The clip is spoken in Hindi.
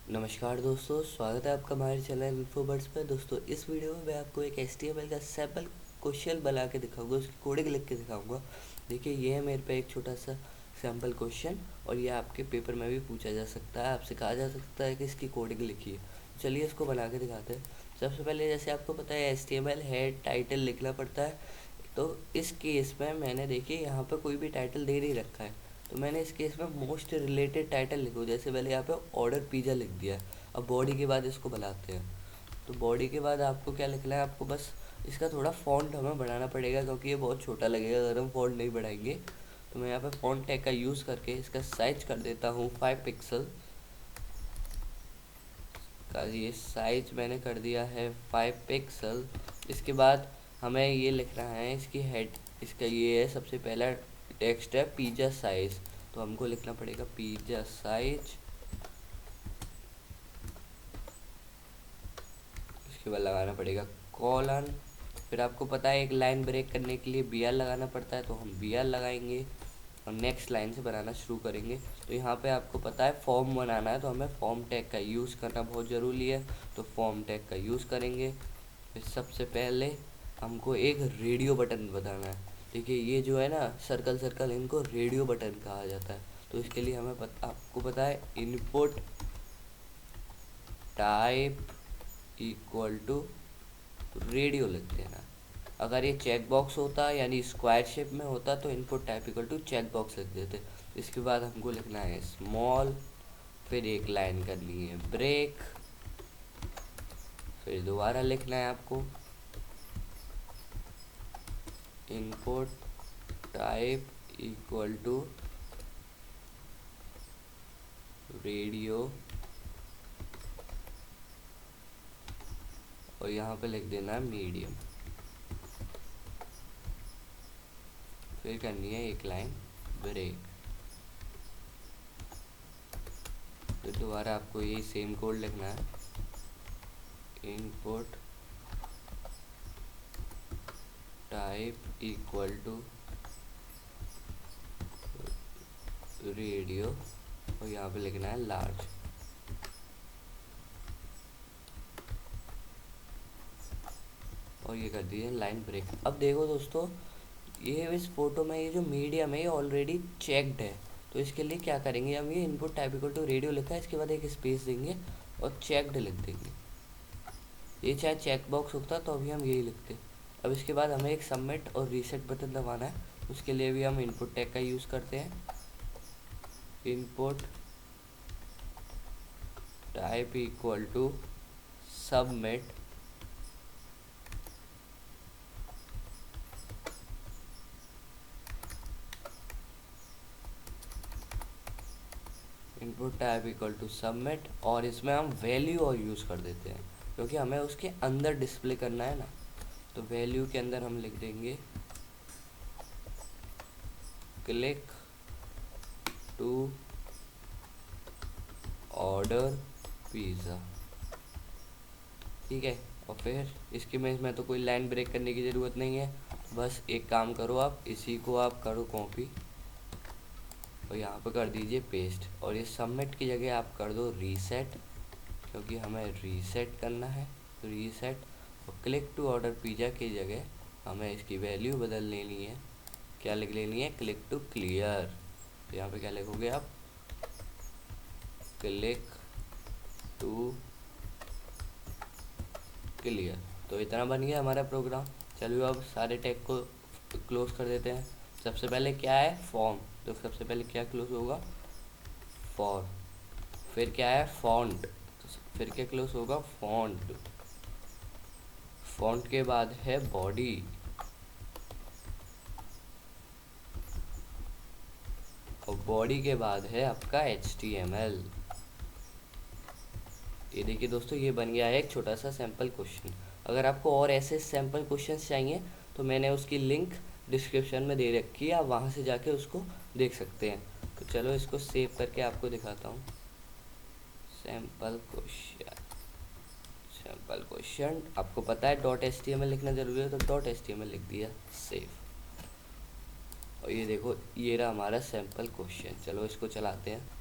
नमस्कार दोस्तों, स्वागत है आपका हमारे चैनल इन्फोबर्ड्स पर। दोस्तों, इस वीडियो में मैं आपको एक HTML का सैम्पल क्वेश्चन बना के दिखाऊंगा, उसकी कोडिंग लिख के दिखाऊंगा। देखिए, ये है मेरे पे एक छोटा सा सैम्पल क्वेश्चन और ये आपके पेपर में भी पूछा जा सकता है, आपसे कहा जा सकता है कि इसकी कोडिंग लिखिए। चलिए इसको बना के दिखाते हैं। सबसे पहले जैसे आपको पता है HTML हेड टाइटल लिखना पड़ता है। तो इस केस में मैंने देखिए यहाँ पर कोई भी टाइटल दे नहीं रखा है, तो मैंने इस केस में मोस्ट रिलेटेड टाइटल लिखो। जैसे पहले यहाँ पे ऑर्डर पिज़्ज़ा लिख दिया। अब बॉडी के बाद इसको बनाते हैं। तो बॉडी के बाद आपको क्या लिखना है, आपको बस इसका थोड़ा फॉन्ट हमें बढ़ाना पड़ेगा क्योंकि ये बहुत छोटा लगेगा अगर हम फॉन्ट नहीं बढ़ाएंगे। तो मैं यहाँ पे फॉन्ट टैग का यूज़ करके इसका साइज कर देता हूँ 5 पिक्सल का। ये साइज मैंने कर दिया है 5 पिक्सल। इसके बाद हमें ये लिखना है इसकी हेड, इसका ये है सबसे पहला टेक्स्ट है पिज़्ज़ा साइज। तो हमको लिखना पड़ेगा पिज़्ज़ा साइज। इसके बाद लगाना पड़ेगा कॉलन। फिर आपको पता है एक लाइन ब्रेक करने के लिए BR लगाना पड़ता है, तो हम BR लगाएंगे और नेक्स्ट लाइन से बनाना शुरू करेंगे। तो यहाँ पे आपको पता है फॉर्म बनाना है, तो हमें फॉर्म टैग का यूज़ करना बहुत ज़रूरी है। तो फॉर्म टैग का यूज़ करेंगे। फिर सबसे पहले हमको एक रेडियो बटन बताना है। देखिए, ये जो है ना सर्कल सर्कल, इनको रेडियो बटन कहा जाता है। तो इसके लिए हमें आपको पता है input type equal to radio लिख देना। अगर ये चेक बॉक्स होता यानी स्क्वायर शेप में होता तो input type equal to check box लिख देते। इसके बाद हमको लिखना है स्मॉल, फिर एक लाइन करनी है ब्रेक, फिर दोबारा लिखना है आपको input type equal to radio और यहाँ पे लिख देना है मीडियम। फिर करनी है एक लाइन ब्रेक। फिर दोबारा आपको यही सेम कोड लिखना है input type equal to radio और यहाँ पे लिखना है लार्ज। और ये कर दीजिए लाइन ब्रेक। अब देखो दोस्तों, ये इस फोटो में ये जो मीडियम है ये ऑलरेडी चेक्ड है। तो इसके लिए क्या करेंगे, हम ये input type equal to radio लिखा है, इसके बाद एक स्पेस देंगे और चेक्ड लिख देंगे। ये चाहे चेक बॉक्स होता तो अभी हम यही लिखते। अब इसके बाद हमें एक सबमिट और रीसेट बटन दबाना है। उसके लिए भी हम इनपुट टैग का यूज़ करते हैं input type equal to submit. Input type equal to submit और इसमें हम वैल्यू और यूज़ कर देते हैं क्योंकि हमें उसके अंदर डिस्प्ले करना है ना। तो वैल्यू के अंदर हम लिख देंगे क्लिक टू ऑर्डर पिज़्ज़ा। ठीक है। और फिर इसकी में इसमें तो कोई लाइन ब्रेक करने की ज़रूरत नहीं है। बस एक काम करो, आप इसी को आप करो कॉपी और यहाँ पर कर दीजिए पेस्ट। और ये सबमिट की जगह आप कर दो रीसेट क्योंकि हमें रीसेट करना है। तो रीसेट और क्लिक टू ऑर्डर पिज़्ज़ा की जगह हमें इसकी वैल्यू बदल लेनी है। क्या लिख लेनी है, क्लिक टू क्लियर। तो यहाँ पे क्या लिखोगे आप, क्लिक टू क्लियर। तो इतना बन गया हमारा प्रोग्राम। चलिए अब सारे टैग को क्लोज कर देते हैं। सबसे पहले क्या है, फॉर्म। तो सबसे पहले क्या क्लोज होगा, फॉर। फिर क्या है, फॉन्ट। तो फिर क्या क्लोज होगा, फॉन्ट। फॉन्ट के बाद है बॉडी और बॉडी के बाद है आपका HTML। ये देखिए दोस्तों, ये बन गया है एक छोटा सा सैम्पल क्वेश्चन। अगर आपको और ऐसे सैम्पल क्वेश्चंस चाहिए तो मैंने उसकी लिंक डिस्क्रिप्शन में दे रखी है, आप वहाँ से जाके उसको देख सकते हैं। तो चलो इसको सेव करके आपको दिखाता हूँ। सैम्पल क्वेश्चन आपको पता है .html लिखना ज़रूरी है, तो .html लिख दिया, सेव। और ये देखो, ये रहा हमारा सैम्पल क्वेश्चन। चलो इसको चलाते हैं।